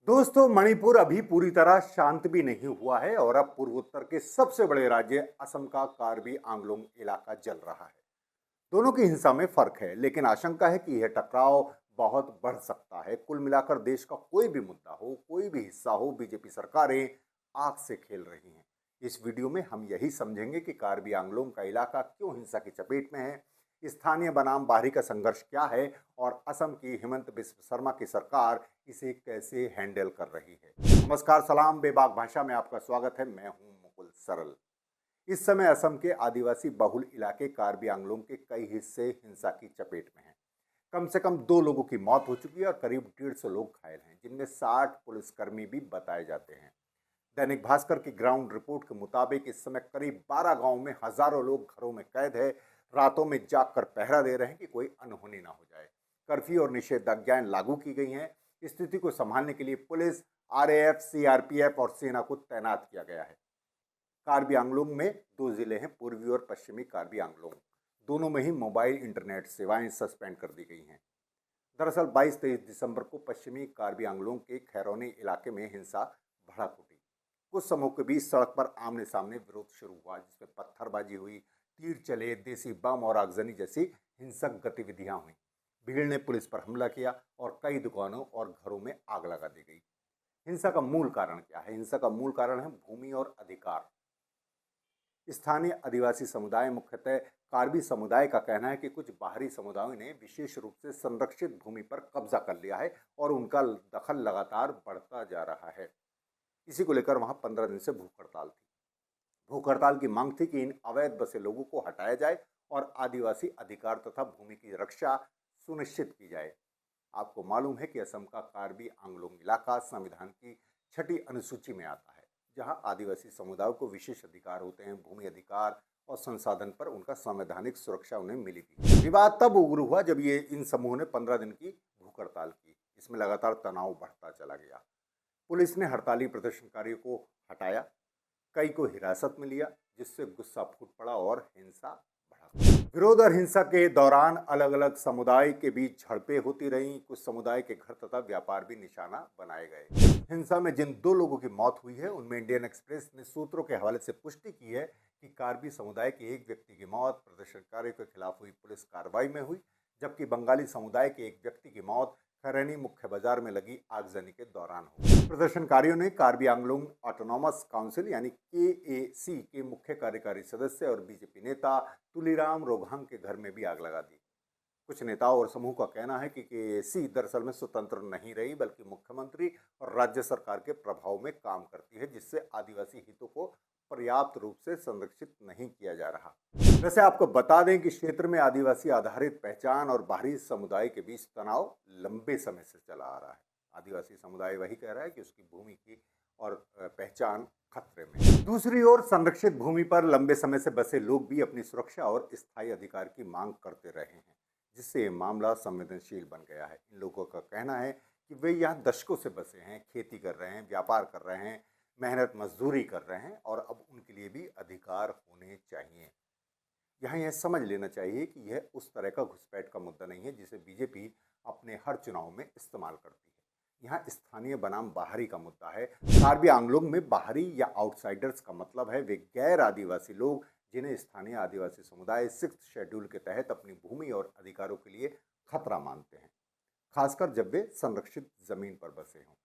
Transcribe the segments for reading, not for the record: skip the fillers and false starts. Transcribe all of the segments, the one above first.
दोस्तों, मणिपुर अभी पूरी तरह शांत भी नहीं हुआ है और अब पूर्वोत्तर के सबसे बड़े राज्य असम का कार्बी आंगलोंग इलाका जल रहा है। दोनों की हिंसा में फर्क है, लेकिन आशंका है कि यह टकराव बहुत बढ़ सकता है। कुल मिलाकर देश का कोई भी मुद्दा हो, कोई भी हिस्सा हो, बीजेपी सरकारें आग से खेल रही हैं। इस वीडियो में हम यही समझेंगे कि कार्बी आंगलोंग का इलाका क्यों हिंसा की चपेट में है, स्थानीय बनाम बाहरी का संघर्ष क्या है और असम की हिमंत बिस्व शर्मा की सरकार इसे कैसे हैंडल कर रही है। नमस्कार, सलाम, बेबाक भाषा में आपका स्वागत है। मैं हूं मुकुल सरल। इस समय असम के आदिवासी बहुल इलाके कार्बी आंगलोंग के कई हिस्से हिंसा की चपेट में हैं। कम से कम 2 लोगों की मौत हो चुकी है और करीब 150 लोग घायल हैं, जिनमें 60 पुलिसकर्मी भी बताए जाते हैं। दैनिक भास्कर की ग्राउंड रिपोर्ट के मुताबिक इस समय करीब 12 गांवों में हजारों लोग घरों में कैद है, रातों में जागकर पहरा दे रहे हैं कि कोई अनहोनी ना हो जाए। कर्फ्यू और निषेधाज्ञाएं लागू की गई हैं। स्थिति को संभालने के लिए पुलिस, आरएएफ, सीआरपीएफ और सेना को तैनात किया गया है। कार्बी आंगलोंग में 2 जिले हैं, पूर्वी और पश्चिमी कार्बी आंगलोंग। दोनों में ही मोबाइल इंटरनेट सेवाएं सस्पेंड कर दी गई हैं। दरअसल 22-23 दिसंबर को पश्चिमी कार्बी आंगलोंग के खैरोनी इलाके में हिंसा भड़क उठी। कुछ समूह के बीच सड़क पर आमने सामने विरोध शुरू हुआ, जिसमें पत्थरबाजी हुई, तीर चले, देसी बम और आगजनी जैसी हिंसक गतिविधियां हुई। भीड़ ने पुलिस पर हमला किया और कई दुकानों और घरों में आग लगा दी गई। हिंसा का मूल कारण क्या है? हिंसा का मूल कारण है भूमि और अधिकार। स्थानीय आदिवासी समुदाय, मुख्यतः कार्बी समुदाय का कहना है कि कुछ बाहरी समुदायों ने विशेष रूप से संरक्षित भूमि पर कब्जा कर लिया है और उनका दखल लगातार बढ़ता जा रहा है। इसी को लेकर वहां 15 दिन से भूख हड़ताल थी। भूख हड़ताल की मांग थी कि इन अवैध बसे लोगों को हटाया जाए और आदिवासी अधिकार तथा भूमि की रक्षा सुनिश्चित की जाए। आपको मालूम है कि असम का कार्बी आंगलोंग इलाका संविधान की 6ठी अनुसूची में आता है, जहां आदिवासी समुदायों को विशेष अधिकार होते हैं। भूमि अधिकार और संसाधन पर उनका संवैधानिक सुरक्षा उन्हें मिली थी। विवाद तब उग्र हुआ जब ये इन समूहों ने 15 दिन की भूख हड़ताल की। इसमें लगातार तनाव बढ़ता चला गया। पुलिस ने हड़ताली प्रदर्शनकारियों को हटाया, कई को हिरासत में लिया, जिससे गुस्सा फूट पड़ा और हिंसा बढ़ा। विरोध और हिंसा के दौरान अलग अलग समुदाय के बीच झड़पें होती रहीं। कुछ समुदाय के घर तथा व्यापार भी निशाना बनाए गए। हिंसा में जिन 2 लोगों की मौत हुई है, उनमें इंडियन एक्सप्रेस ने सूत्रों के हवाले से पुष्टि की है कि कार्बी समुदाय के एक व्यक्ति की मौत प्रदर्शनकारियों के खिलाफ हुई पुलिस कार्रवाई में हुई, जबकि बंगाली समुदाय के एक व्यक्ति की मौत खैरानी मुख्य बाजार में लगी आगजनी के दौरान हुई। प्रदर्शनकारियों ने कार्बी आंगलोंग ऑटोनॉमस काउंसिल यानी केएसी के मुख्य कार्यकारी सदस्य और बीजेपी नेता तुलीराम रोघांग के घर में भी आग लगा दी। कुछ नेताओं और समूह का कहना है कि केएसी दरअसल में स्वतंत्र नहीं रही, बल्कि मुख्यमंत्री और राज्य सरकार के प्रभाव में काम करती है, जिससे आदिवासी हितों को पर्याप्त रूप से संरक्षित नहीं किया जा रहा। वैसे आपको बता दें कि क्षेत्र में आदिवासी आधारित पहचान और बाहरी समुदाय के बीच तनाव लंबे समय से चला आ रहा है। आदिवासी समुदाय वही कह रहा है कि उसकी भूमि की और पहचान खतरे में है। दूसरी ओर संरक्षित भूमि पर लंबे समय से बसे लोग भी अपनी सुरक्षा और स्थायी अधिकार की मांग करते रहे हैं, जिससे ये मामला संवेदनशील बन गया है। इन लोगों का कहना है कि वे यहाँ दशकों से बसे हैं, खेती कर रहे हैं, व्यापार कर रहे हैं, मेहनत मजदूरी कर रहे हैं और अब उनके लिए भी अधिकार होने चाहिए। यहाँ यह समझ लेना चाहिए कि यह उस तरह का घुसपैठ का मुद्दा नहीं है जिसे बीजेपी अपने हर चुनाव में इस्तेमाल करती है। यहाँ स्थानीय बनाम बाहरी का मुद्दा है। कार्बी आंगलोंग में बाहरी या आउटसाइडर्स का मतलब है वे गैर आदिवासी लोग जिन्हें स्थानीय आदिवासी समुदाय 6th शेड्यूल के तहत अपनी भूमि और अधिकारों के लिए खतरा मानते हैं, खासकर जब वे संरक्षित जमीन पर बसे हों।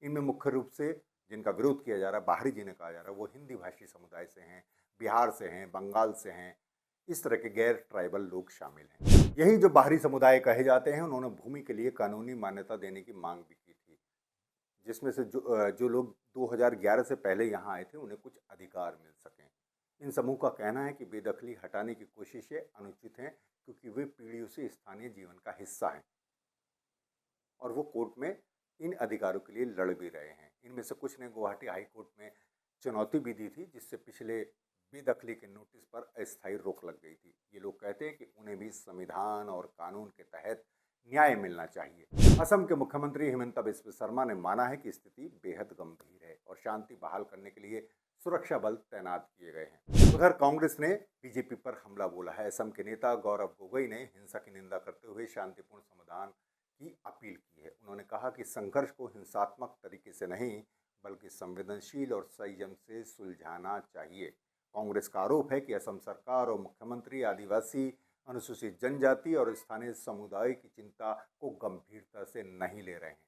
इनमें मुख्य रूप से जिनका विरोध किया जा रहा है, बाहरी जिन्हें कहा जा रहा है, वो हिंदी भाषी समुदाय से हैं, बिहार से हैं, बंगाल से हैं। इस तरह के गैर ट्राइबल लोग शामिल हैं। यही जो बाहरी समुदाय कहे जाते हैं, उन्होंने भूमि के लिए कानूनी मान्यता देने की मांग भी की थी, जिसमें से जो लोग 2011 से पहले यहाँ आए थे उन्हें कुछ अधिकार मिल सकें। इन समूह का कहना है कि बेदखली हटाने की कोशिशें अनुचित हैं, क्योंकि वे पीढ़ियों से स्थानीय जीवन का हिस्सा हैं और वो कोर्ट में इन अधिकारों के लिए लड़ भी रहे हैं। इनमें से कुछ ने गुवाहाटी हाई कोर्ट में चुनौती भी दी थी, जिससे पिछले बेदखली के नोटिस पर अस्थायी रोक लग गई थी। ये लोग कहते हैं कि उन्हें भी संविधान और कानून के तहत न्याय मिलना चाहिए। असम के मुख्यमंत्री हिमंत बिस्व शर्मा ने माना है कि स्थिति बेहद गंभीर है और शांति बहाल करने के लिए सुरक्षा बल तैनात किए गए हैं। उधर कांग्रेस ने बीजेपी पर हमला बोला है। असम के नेता गौरव गोगोई ने हिंसा की निंदा करते हुए शांतिपूर्ण समाधान की अपील की है। उन्होंने कहा कि संघर्ष को हिंसात्मक तरीके से नहीं बल्कि संवेदनशील और संयम से सुलझाना चाहिए। कांग्रेस का आरोप है कि असम सरकार और मुख्यमंत्री आदिवासी, अनुसूचित जनजाति और स्थानीय समुदाय की चिंता को गंभीरता से नहीं ले रहे हैं।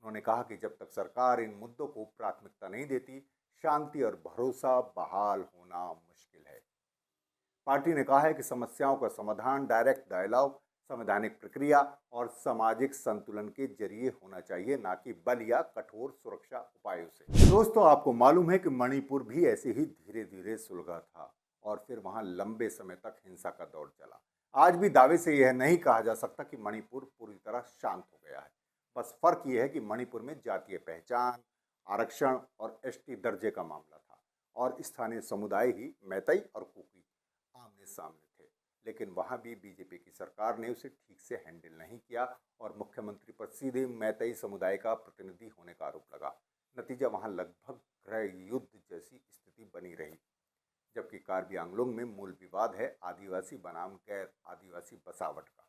उन्होंने कहा कि जब तक सरकार इन मुद्दों को प्राथमिकता नहीं देती, शांति और भरोसा बहाल होना मुश्किल है। पार्टी ने कहा है कि समस्याओं का समाधान डायरेक्ट डायलॉग, संवैधानिक प्रक्रिया और सामाजिक संतुलन के जरिए होना चाहिए, ना कि बल या कठोर सुरक्षा उपायों से। दोस्तों, आपको मालूम है कि मणिपुर भी ऐसे ही धीरे धीरे सुलगा था और फिर वहां लंबे समय तक हिंसा का दौर चला। आज भी दावे से यह नहीं कहा जा सकता कि मणिपुर पूरी तरह शांत हो गया है। बस फर्क यह है कि मणिपुर में जातीय पहचान, आरक्षण और एसटी दर्जे का मामला था और स्थानीय समुदाय ही मैतई और कुकी आमने सामने थे। लेकिन वहां भी बीजेपी की सरकार ने उसे ठीक से हैंडल नहीं किया और मुख्यमंत्री पर सीधे मैतई समुदाय का प्रतिनिधि होने का आरोप लगा। नतीजा वहां लगभग गृह युद्ध जैसी स्थिति बनी रही। जबकि कार्बी आंगलोंग में मूल विवाद है आदिवासी बनाम गैर आदिवासी बसावट का,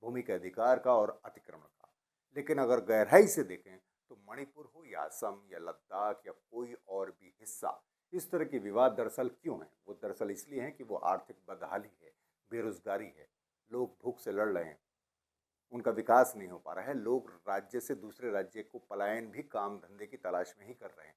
भूमि के अधिकार का और अतिक्रमण का। लेकिन अगर गहराई से देखें तो मणिपुर हो या असम या लद्दाख या कोई और भी हिस्सा, इस तरह के विवाद दरअसल क्यों हैं? वो दरअसल इसलिए हैं कि वो आर्थिक बदहाली है, बेरोजगारी है, लोग भूख से लड़ रहे हैं, उनका विकास नहीं हो पा रहा है, लोग राज्य से दूसरे राज्य को पलायन भी काम धंधे की तलाश में ही कर रहे हैं।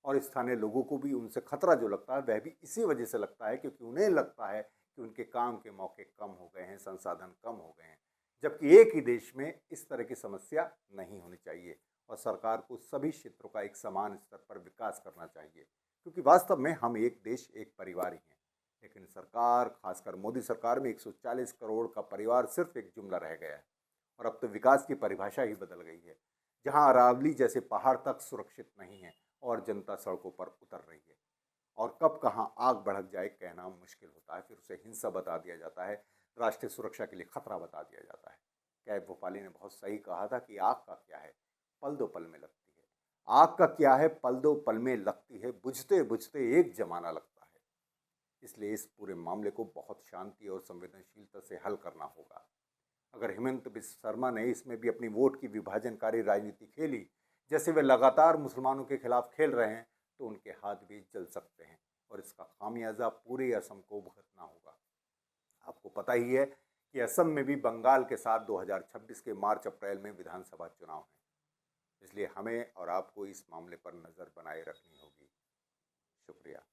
और स्थानीय लोगों को भी उनसे खतरा जो लगता है वह भी इसी वजह से लगता है क्योंकि उन्हें लगता है कि उनके काम के मौके कम हो गए हैं, संसाधन कम हो गए हैं। जबकि एक ही देश में इस तरह की समस्या नहीं होनी चाहिए और सरकार को सभी क्षेत्रों का एक समान स्तर पर विकास करना चाहिए, क्योंकि वास्तव में हम एक देश एक परिवार ही हैं। लेकिन सरकार, खासकर मोदी सरकार में 140 करोड़ का परिवार सिर्फ एक जुमला रह गया है और अब तो विकास की परिभाषा ही बदल गई है। जहां अरावली जैसे पहाड़ तक सुरक्षित नहीं है और जनता सड़कों पर उतर रही है और कब कहां आग भड़क जाए कहना मुश्किल होता है। फिर उसे हिंसा बता दिया जाता है, राष्ट्रीय सुरक्षा के लिए खतरा बता दिया जाता है। कैब भोपाली ने बहुत सही कहा था कि आग का क्या है, पल दो पल में लगती है। आग का क्या है, पल दो पल में लगती है, बुझते बुझते एक जमाना लगता है। इसलिए इस पूरे मामले को बहुत शांति और संवेदनशीलता से हल करना होगा। अगर हेमंत बिस्वा शर्मा ने इसमें भी अपनी वोट की विभाजनकारी राजनीति खेली, जैसे वे लगातार मुसलमानों के खिलाफ खेल रहे हैं, तो उनके हाथ भी जल सकते हैं और इसका खामियाजा पूरे असम को भुगतना होगा। आपको पता ही है कि असम में भी बंगाल के साथ 2026 के मार्च अप्रैल में विधानसभा चुनाव हैं। इसलिए हमें और आपको इस मामले पर नज़र बनाए रखनी होगी। शुक्रिया।